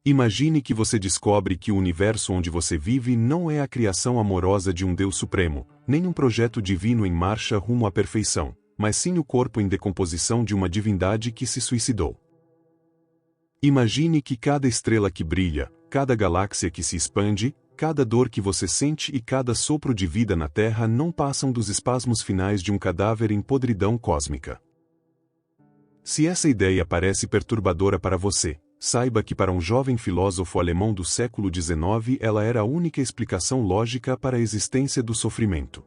Imagine que você descobre que o universo onde você vive não é a criação amorosa de um Deus Supremo, nem um projeto divino em marcha rumo à perfeição, mas sim o corpo em decomposição de uma divindade que se suicidou. Imagine que cada estrela que brilha, cada galáxia que se expande, cada dor que você sente e cada sopro de vida na Terra não passam dos espasmos finais de um cadáver em podridão cósmica. Se essa ideia parece perturbadora para você, saiba que para um jovem filósofo alemão do século XIX ela era a única explicação lógica para a existência do sofrimento.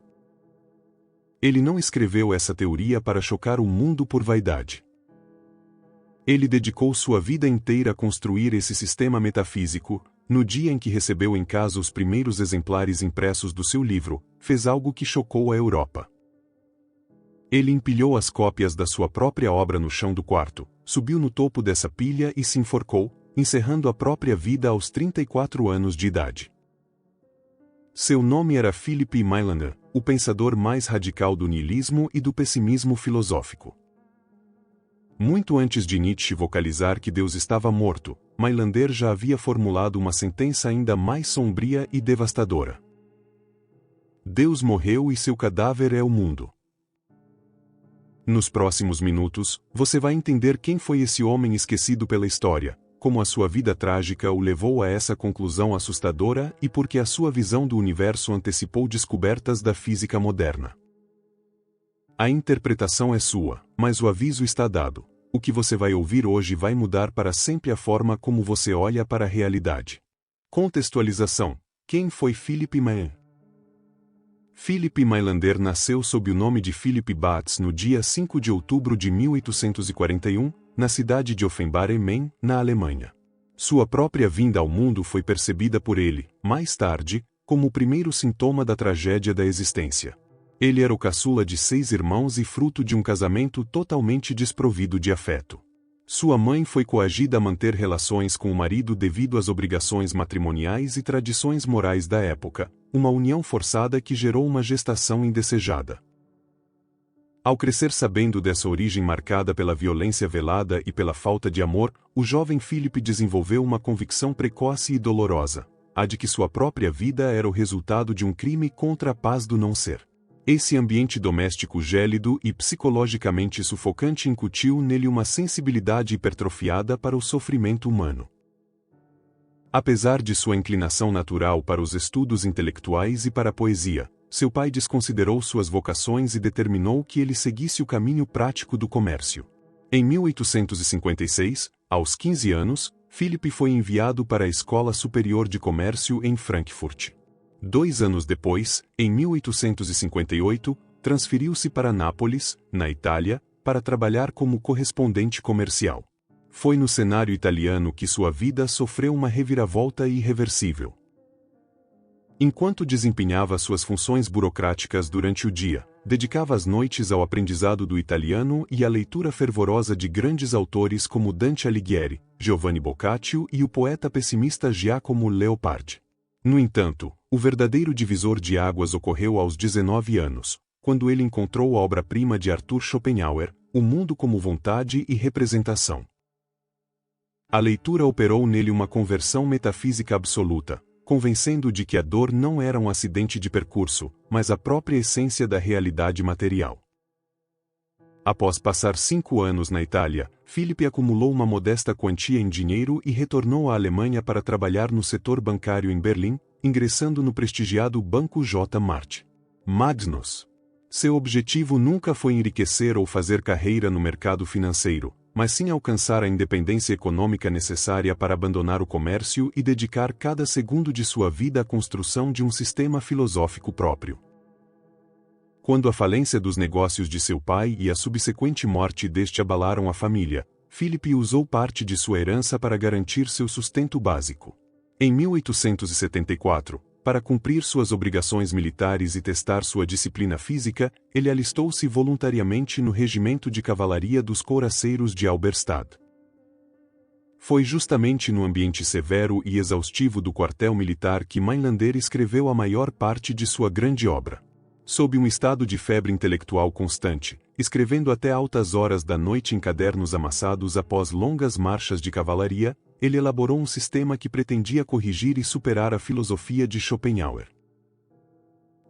Ele não escreveu essa teoria para chocar o mundo por vaidade. Ele dedicou sua vida inteira a construir esse sistema metafísico. No dia em que recebeu em casa os primeiros exemplares impressos do seu livro, fez algo que chocou a Europa. Ele empilhou as cópias da sua própria obra no chão do quarto, subiu no topo dessa pilha e se enforcou, encerrando a própria vida aos 34 anos de idade. Seu nome era Philipp Mailander, o pensador mais radical do niilismo e do pessimismo filosófico. Muito antes de Nietzsche vocalizar que Deus estava morto, Mailander já havia formulado uma sentença ainda mais sombria e devastadora. Deus morreu e seu cadáver é o mundo. Nos próximos minutos, você vai entender quem foi esse homem esquecido pela história, como a sua vida trágica o levou a essa conclusão assustadora e porque a sua visão do universo antecipou descobertas da física moderna. A interpretação é sua, mas o aviso está dado. O que você vai ouvir hoje vai mudar para sempre a forma como você olha para a realidade. Contextualização. Quem foi Philipp Mailander? Philipp Mailander nasceu sob o nome de Philipp Batz no dia 5 de outubro de 1841, na cidade de Offenbach am Main, na Alemanha. Sua própria vinda ao mundo foi percebida por ele, mais tarde, como o primeiro sintoma da tragédia da existência. Ele era o caçula de 6 irmãos e fruto de um casamento totalmente desprovido de afeto. Sua mãe foi coagida a manter relações com o marido devido às obrigações matrimoniais e tradições morais da época, uma união forçada que gerou uma gestação indesejada. Ao crescer sabendo dessa origem marcada pela violência velada e pela falta de amor, o jovem Philipp desenvolveu uma convicção precoce e dolorosa, a de que sua própria vida era o resultado de um crime contra a paz do não-ser. Esse ambiente doméstico gélido e psicologicamente sufocante incutiu nele uma sensibilidade hipertrofiada para o sofrimento humano. Apesar de sua inclinação natural para os estudos intelectuais e para a poesia, seu pai desconsiderou suas vocações e determinou que ele seguisse o caminho prático do comércio. Em 1856, aos 15 anos, Philipp foi enviado para a Escola Superior de Comércio em Frankfurt. 2 anos depois, em 1858, transferiu-se para Nápoles, na Itália, para trabalhar como correspondente comercial. Foi no cenário italiano que sua vida sofreu uma reviravolta irreversível. Enquanto desempenhava suas funções burocráticas durante o dia, dedicava as noites ao aprendizado do italiano e à leitura fervorosa de grandes autores como Dante Alighieri, Giovanni Boccaccio e o poeta pessimista Giacomo Leopardi. No entanto, o verdadeiro divisor de águas ocorreu aos 19 anos, quando ele encontrou a obra-prima de Arthur Schopenhauer, O Mundo como Vontade e Representação. A leitura operou nele uma conversão metafísica absoluta, convencendo-o de que a dor não era um acidente de percurso, mas a própria essência da realidade material. Após passar 5 anos na Itália, Philipp acumulou uma modesta quantia em dinheiro e retornou à Alemanha para trabalhar no setor bancário em Berlim, ingressando no prestigiado Banco J. Magnus. Seu objetivo nunca foi enriquecer ou fazer carreira no mercado financeiro, mas sim alcançar a independência econômica necessária para abandonar o comércio e dedicar cada segundo de sua vida à construção de um sistema filosófico próprio. Quando a falência dos negócios de seu pai e a subsequente morte deste abalaram a família, Philipp usou parte de sua herança para garantir seu sustento básico. Em 1874, para cumprir suas obrigações militares e testar sua disciplina física, ele alistou-se voluntariamente no regimento de cavalaria dos couraceiros de Halberstadt. Foi justamente no ambiente severo e exaustivo do quartel militar que Mailander escreveu a maior parte de sua grande obra. Sob um estado de febre intelectual constante, escrevendo até altas horas da noite em cadernos amassados após longas marchas de cavalaria, ele elaborou um sistema que pretendia corrigir e superar a filosofia de Schopenhauer.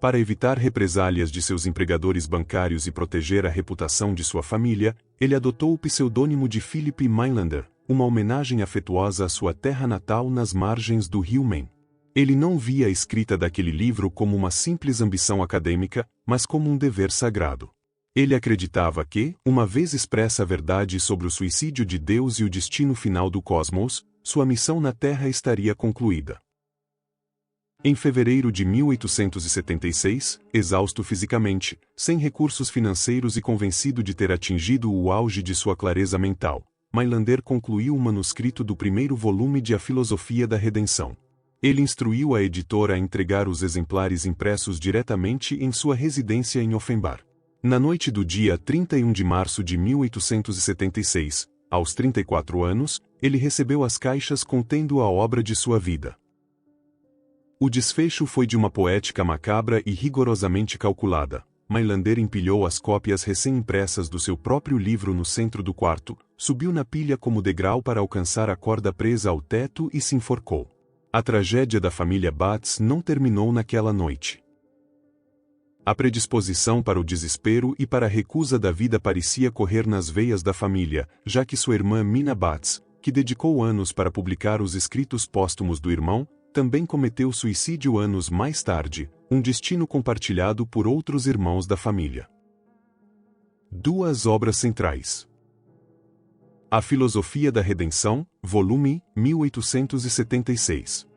Para evitar represálias de seus empregadores bancários e proteger a reputação de sua família, ele adotou o pseudônimo de Philip Mailander, uma homenagem afetuosa à sua terra natal nas margens do rio Main. Ele não via a escrita daquele livro como uma simples ambição acadêmica, mas como um dever sagrado. Ele acreditava que, uma vez expressa a verdade sobre o suicídio de Deus e o destino final do cosmos, sua missão na Terra estaria concluída. Em fevereiro de 1876, exausto fisicamente, sem recursos financeiros e convencido de ter atingido o auge de sua clareza mental, Mailander concluiu o manuscrito do primeiro volume de A Filosofia da Redenção. Ele instruiu a editora a entregar os exemplares impressos diretamente em sua residência em Offenbach. Na noite do dia 31 de março de 1876, aos 34 anos, ele recebeu as caixas contendo a obra de sua vida. O desfecho foi de uma poética macabra e rigorosamente calculada. Mailander empilhou as cópias recém-impressas do seu próprio livro no centro do quarto, subiu na pilha como degrau para alcançar a corda presa ao teto e se enforcou. A tragédia da família Bates não terminou naquela noite. A predisposição para o desespero e para a recusa da vida parecia correr nas veias da família, já que sua irmã Mina Bates, que dedicou anos para publicar os escritos póstumos do irmão, também cometeu suicídio anos mais tarde, um destino compartilhado por outros irmãos da família. Duas obras centrais. A Filosofia da Redenção, volume, 1876.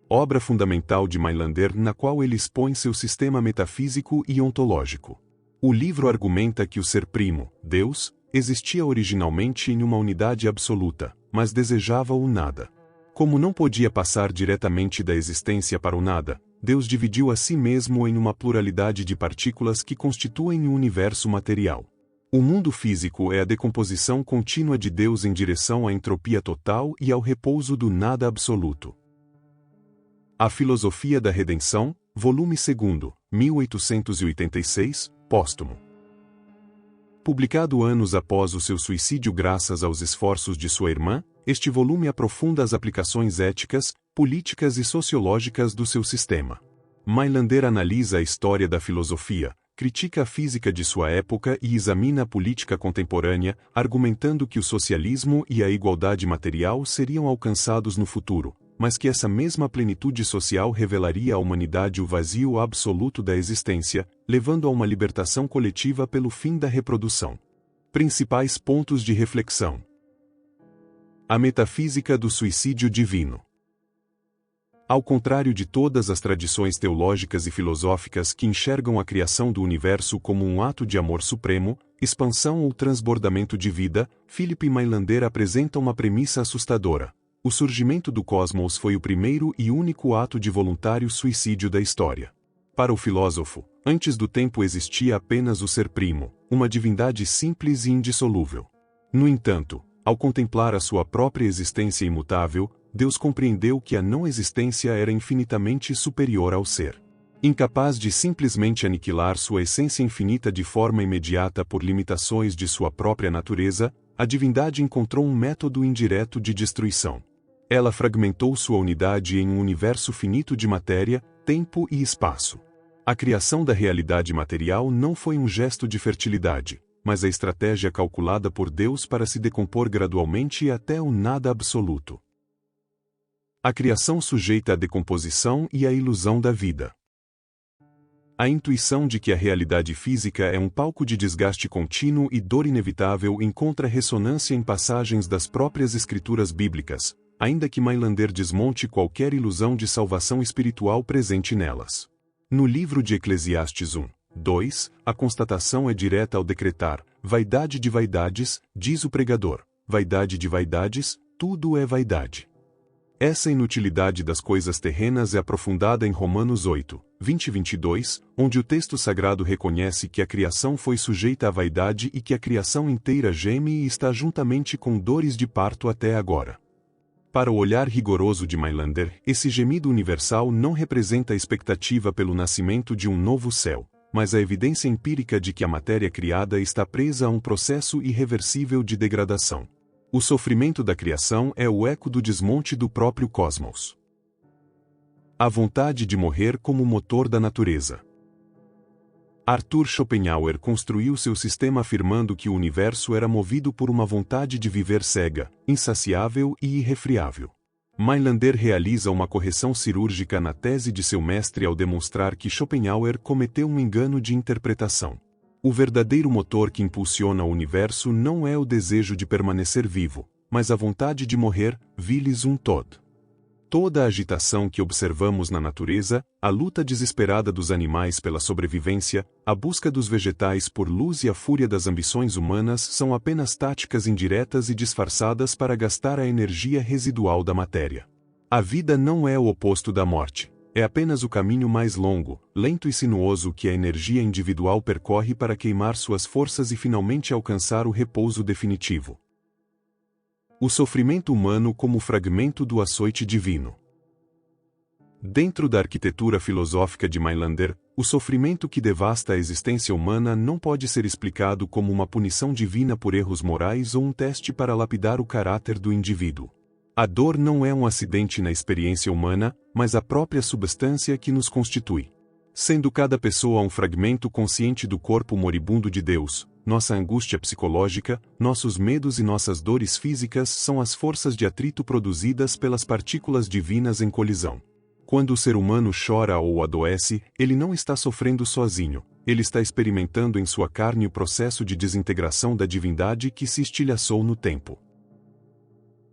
Obra fundamental de Mailander na qual ele expõe seu sistema metafísico e ontológico. O livro argumenta que o ser primo, Deus, existia originalmente em uma unidade absoluta, mas desejava o nada. Como não podia passar diretamente da existência para o nada, Deus dividiu a si mesmo em uma pluralidade de partículas que constituem o universo material. O mundo físico é a decomposição contínua de Deus em direção à entropia total e ao repouso do nada absoluto. A Filosofia da Redenção, volume 2, 1886, póstumo. Publicado anos após o seu suicídio graças aos esforços de sua irmã, este volume aprofunda as aplicações éticas, políticas e sociológicas do seu sistema. Mailander analisa a história da filosofia, critica a física de sua época e examina a política contemporânea, argumentando que o socialismo e a igualdade material seriam alcançados no futuro, mas que essa mesma plenitude social revelaria à humanidade o vazio absoluto da existência, levando a uma libertação coletiva pelo fim da reprodução. Principais pontos de reflexão. A metafísica do suicídio divino. Ao contrário de todas as tradições teológicas e filosóficas que enxergam a criação do universo como um ato de amor supremo, expansão ou transbordamento de vida, Philip Mailander apresenta uma premissa assustadora. O surgimento do cosmos foi o primeiro e único ato de voluntário suicídio da história. Para o filósofo, antes do tempo existia apenas o ser primo, uma divindade simples e indissolúvel. No entanto, ao contemplar a sua própria existência imutável, Deus compreendeu que a não existência era infinitamente superior ao ser. Incapaz de simplesmente aniquilar sua essência infinita de forma imediata por limitações de sua própria natureza, a divindade encontrou um método indireto de destruição. Ela fragmentou sua unidade em um universo finito de matéria, tempo e espaço. A criação da realidade material não foi um gesto de fertilidade, mas a estratégia calculada por Deus para se decompor gradualmente até o nada absoluto. A criação sujeita à decomposição e à ilusão da vida. A intuição de que a realidade física é um palco de desgaste contínuo e dor inevitável encontra ressonância em passagens das próprias escrituras bíblicas, ainda que Mailander desmonte qualquer ilusão de salvação espiritual presente nelas. No livro de Eclesiastes 1:2, a constatação é direta ao decretar: vaidade de vaidades, diz o pregador, vaidade de vaidades, tudo é vaidade. Essa inutilidade das coisas terrenas é aprofundada em Romanos 8:20-22, onde o texto sagrado reconhece que a criação foi sujeita à vaidade e que a criação inteira geme e está juntamente com dores de parto até agora. Para o olhar rigoroso de Mailander, esse gemido universal não representa a expectativa pelo nascimento de um novo céu. mas a evidência empírica de que a matéria criada está presa a um processo irreversível de degradação. O sofrimento da criação é o eco do desmonte do próprio cosmos. A vontade de morrer como motor da natureza. Arthur Schopenhauer construiu seu sistema afirmando que o universo era movido por uma vontade de viver cega, insaciável e irrefriável. Mailander realiza uma correção cirúrgica na tese de seu mestre ao demonstrar que Schopenhauer cometeu um engano de interpretação. O verdadeiro motor que impulsiona o universo não é o desejo de permanecer vivo, mas a vontade de morrer, Willens und Tod. Toda a agitação que observamos na natureza, a luta desesperada dos animais pela sobrevivência, a busca dos vegetais por luz e a fúria das ambições humanas são apenas táticas indiretas e disfarçadas para gastar a energia residual da matéria. A vida não é o oposto da morte, é apenas o caminho mais longo, lento e sinuoso que a energia individual percorre para queimar suas forças e finalmente alcançar o repouso definitivo. O sofrimento humano como fragmento do açoite divino. Dentro da arquitetura filosófica de Mailander, o sofrimento que devasta a existência humana não pode ser explicado como uma punição divina por erros morais ou um teste para lapidar o caráter do indivíduo. A dor não é um acidente na experiência humana, mas a própria substância que nos constitui. Sendo cada pessoa um fragmento consciente do corpo moribundo de Deus, nossa angústia psicológica, nossos medos e nossas dores físicas são as forças de atrito produzidas pelas partículas divinas em colisão. Quando o ser humano chora ou adoece, ele não está sofrendo sozinho, ele está experimentando em sua carne o processo de desintegração da divindade que se estilhaçou no tempo.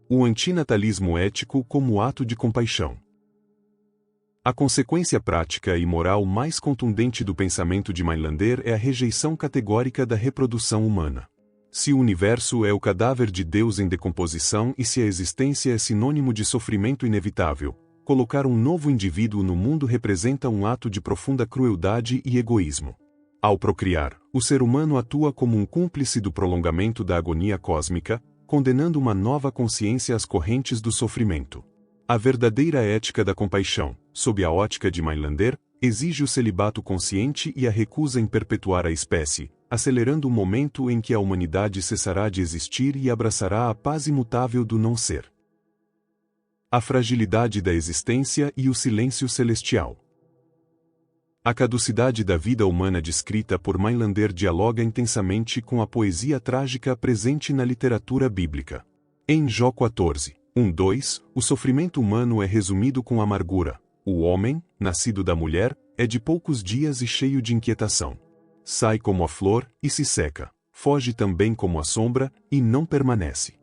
O antinatalismo ético como ato de compaixão. A consequência prática e moral mais contundente do pensamento de Mailander é a rejeição categórica da reprodução humana. Se o universo é o cadáver de Deus em decomposição e se a existência é sinônimo de sofrimento inevitável, colocar um novo indivíduo no mundo representa um ato de profunda crueldade e egoísmo. Ao procriar, o ser humano atua como um cúmplice do prolongamento da agonia cósmica, condenando uma nova consciência às correntes do sofrimento. A verdadeira ética da compaixão, sob a ótica de Mailander, exige o celibato consciente e a recusa em perpetuar a espécie, acelerando o momento em que a humanidade cessará de existir e abraçará a paz imutável do não-ser. A fragilidade da existência e o silêncio celestial. A caducidade da vida humana descrita por Mailander dialoga intensamente com a poesia trágica presente na literatura bíblica. Em Jó 14. 1-2, o sofrimento humano é resumido com amargura. O homem, nascido da mulher, é de poucos dias e cheio de inquietação. Sai como a flor, e se seca. Foge também como a sombra, e não permanece.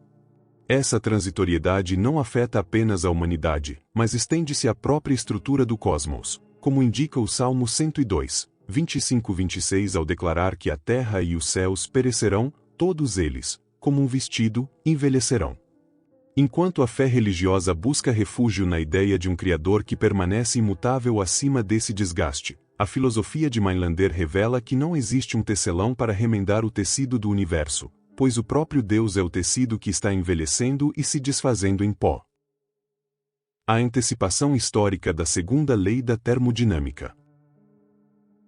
Essa transitoriedade não afeta apenas a humanidade, mas estende-se à própria estrutura do cosmos, como indica o Salmo 102, 25-26 ao declarar que a terra e os céus perecerão, todos eles, como um vestido, envelhecerão. Enquanto a fé religiosa busca refúgio na ideia de um Criador que permanece imutável acima desse desgaste, a filosofia de Mailander revela que não existe um tecelão para remendar o tecido do universo, pois o próprio Deus é o tecido que está envelhecendo e se desfazendo em pó. A antecipação histórica da segunda lei da termodinâmica.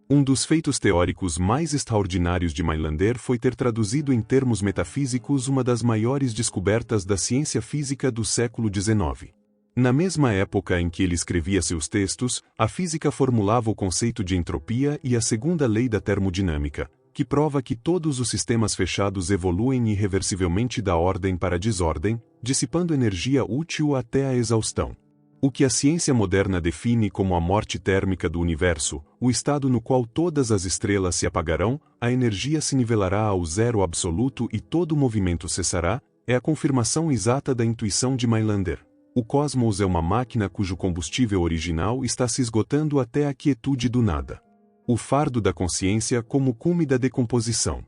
Um dos feitos teóricos mais extraordinários de Mailander foi ter traduzido em termos metafísicos uma das maiores descobertas da ciência física do século XIX. Na mesma época em que ele escrevia seus textos, a física formulava o conceito de entropia e a segunda lei da termodinâmica, que prova que todos os sistemas fechados evoluem irreversivelmente da ordem para a desordem, dissipando energia útil até a exaustão. O que a ciência moderna define como a morte térmica do universo, o estado no qual todas as estrelas se apagarão, a energia se nivelará ao zero absoluto e todo o movimento cessará, é a confirmação exata da intuição de Mailander. O cosmos é uma máquina cujo combustível original está se esgotando até a quietude do nada. O fardo da consciência como cume da decomposição.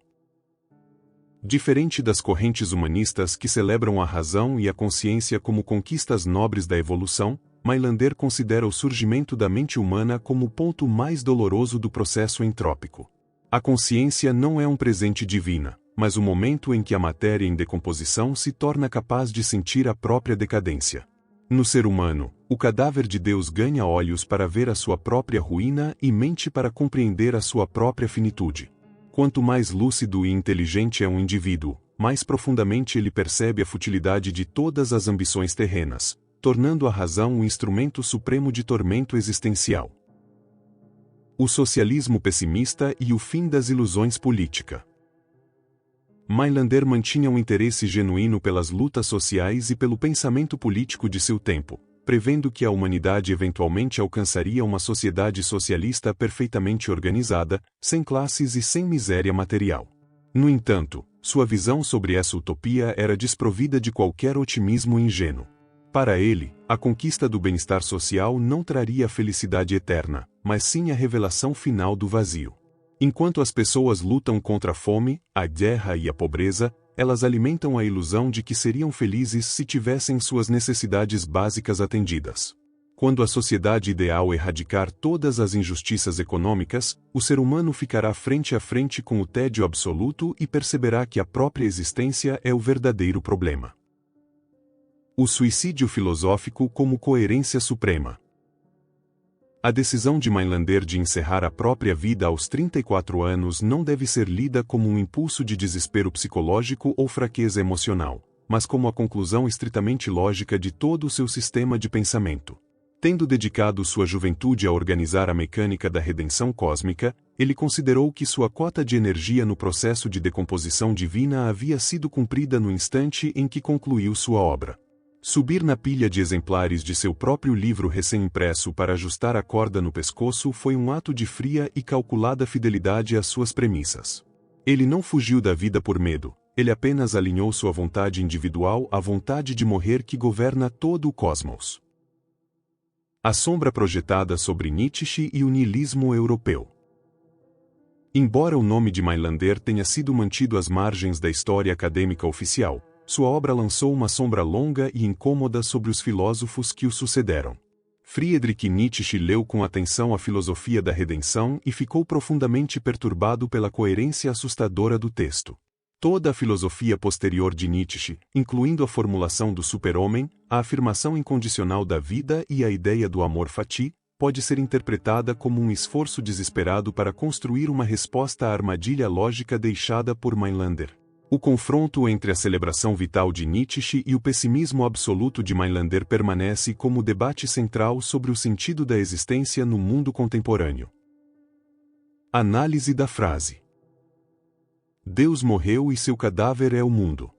Diferente das correntes humanistas que celebram a razão e a consciência como conquistas nobres da evolução, Mailander considera o surgimento da mente humana como o ponto mais doloroso do processo entrópico. A consciência não é um presente divino, mas o momento em que a matéria em decomposição se torna capaz de sentir a própria decadência. No ser humano, o cadáver de Deus ganha olhos para ver a sua própria ruína e mente para compreender a sua própria finitude. Quanto mais lúcido e inteligente é um indivíduo, mais profundamente ele percebe a futilidade de todas as ambições terrenas, tornando a razão um instrumento supremo de tormento existencial. O socialismo pessimista e o fim das ilusões políticas. Mailander mantinha um interesse genuíno pelas lutas sociais e pelo pensamento político de seu tempo, prevendo que a humanidade eventualmente alcançaria uma sociedade socialista perfeitamente organizada, sem classes e sem miséria material. No entanto, sua visão sobre essa utopia era desprovida de qualquer otimismo ingênuo. Para ele, a conquista do bem-estar social não traria a felicidade eterna, mas sim a revelação final do vazio. Enquanto as pessoas lutam contra a fome, a guerra e a pobreza, elas alimentam a ilusão de que seriam felizes se tivessem suas necessidades básicas atendidas. Quando a sociedade ideal erradicar todas as injustiças econômicas, o ser humano ficará frente a frente com o tédio absoluto e perceberá que a própria existência é o verdadeiro problema. O suicídio filosófico como coerência suprema. A decisão de Mailander de encerrar a própria vida aos 34 anos não deve ser lida como um impulso de desespero psicológico ou fraqueza emocional, mas como a conclusão estritamente lógica de todo o seu sistema de pensamento. Tendo dedicado sua juventude a organizar a mecânica da redenção cósmica, ele considerou que sua cota de energia no processo de decomposição divina havia sido cumprida no instante em que concluiu sua obra. Subir na pilha de exemplares de seu próprio livro recém-impresso para ajustar a corda no pescoço foi um ato de fria e calculada fidelidade às suas premissas. Ele não fugiu da vida por medo, ele apenas alinhou sua vontade individual à vontade de morrer que governa todo o cosmos. A sombra projetada sobre Nietzsche e o niilismo europeu. Embora o nome de Mailander tenha sido mantido às margens da história acadêmica oficial, sua obra lançou uma sombra longa e incômoda sobre os filósofos que o sucederam. Friedrich Nietzsche leu com atenção a filosofia da redenção e ficou profundamente perturbado pela coerência assustadora do texto. Toda a filosofia posterior de Nietzsche, incluindo a formulação do super-homem, a afirmação incondicional da vida e a ideia do amor fati, pode ser interpretada como um esforço desesperado para construir uma resposta à armadilha lógica deixada por Mailander. O confronto entre a celebração vital de Nietzsche e o pessimismo absoluto de Mailander permanece como o debate central sobre o sentido da existência no mundo contemporâneo. Análise da frase: Deus morreu e seu cadáver é o mundo.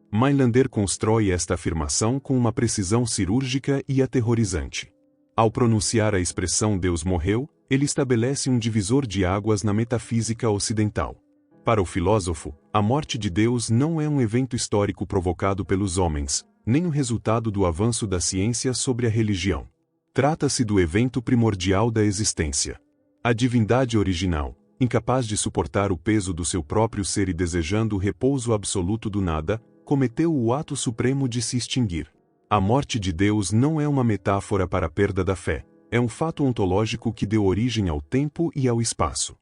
Mailander constrói esta afirmação com uma precisão cirúrgica e aterrorizante. Ao pronunciar a expressão Deus morreu, ele estabelece um divisor de águas na metafísica ocidental. Para o filósofo, a morte de Deus não é um evento histórico provocado pelos homens, nem o resultado do avanço da ciência sobre a religião. Trata-se do evento primordial da existência. A divindade original, incapaz de suportar o peso do seu próprio ser e desejando o repouso absoluto do nada, cometeu o ato supremo de se extinguir. A morte de Deus não é uma metáfora para a perda da fé, é um fato ontológico que deu origem ao tempo e ao espaço.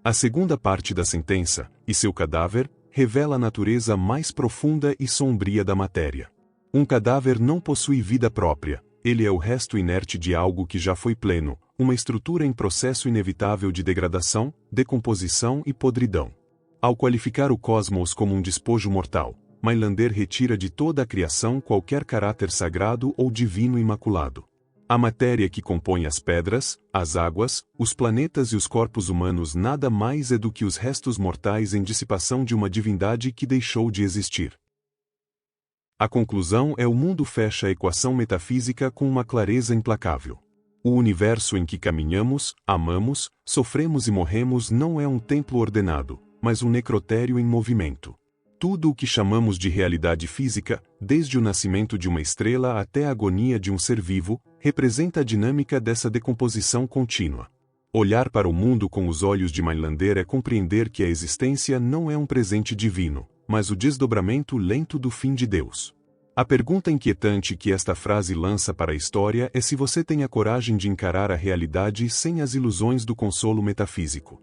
A segunda parte da sentença, e seu cadáver, revela a natureza mais profunda e sombria da matéria. Um cadáver não possui vida própria, ele é o resto inerte de algo que já foi pleno, uma estrutura em processo inevitável de degradação, decomposição e podridão. Ao qualificar o cosmos como um despojo mortal, Mailander retira de toda a criação qualquer caráter sagrado ou divino imaculado. A matéria que compõe as pedras, as águas, os planetas e os corpos humanos nada mais é do que os restos mortais em dissipação de uma divindade que deixou de existir. A conclusão é: o mundo fecha a equação metafísica com uma clareza implacável. O universo em que caminhamos, amamos, sofremos e morremos não é um templo ordenado, mas um necrotério em movimento. Tudo o que chamamos de realidade física, desde o nascimento de uma estrela até a agonia de um ser vivo, representa a dinâmica dessa decomposição contínua. Olhar para o mundo com os olhos de Mailander é compreender que a existência não é um presente divino, mas o desdobramento lento do fim de Deus. A pergunta inquietante que esta frase lança para a história é se você tem a coragem de encarar a realidade sem as ilusões do consolo metafísico.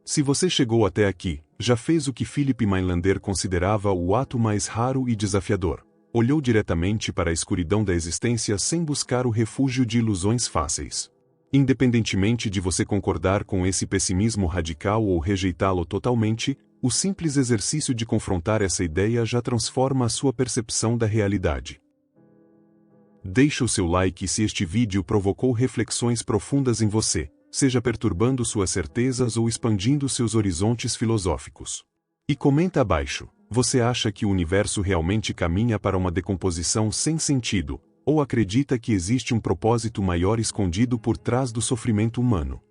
Se você chegou até aqui, já fez o que Philip Mailander considerava o ato mais raro e desafiador. olhou diretamente para a escuridão da existência sem buscar o refúgio de ilusões fáceis. Independentemente de você concordar com esse pessimismo radical ou rejeitá-lo totalmente, o simples exercício de confrontar essa ideia já transforma a sua percepção da realidade. Deixe o seu like se este vídeo provocou reflexões profundas em você, seja perturbando suas certezas ou expandindo seus horizontes filosóficos. E comenta abaixo, você acha que o universo realmente caminha para uma decomposição sem sentido, ou acredita que existe um propósito maior escondido por trás do sofrimento humano?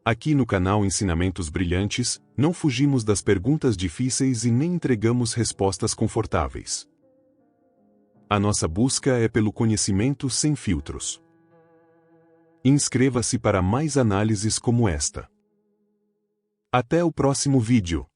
Aqui no canal Ensinamentos Brilhantes, não fugimos das perguntas difíceis e nem entregamos respostas confortáveis. A nossa busca é pelo conhecimento sem filtros. Inscreva-se para mais análises como esta. Até o próximo vídeo.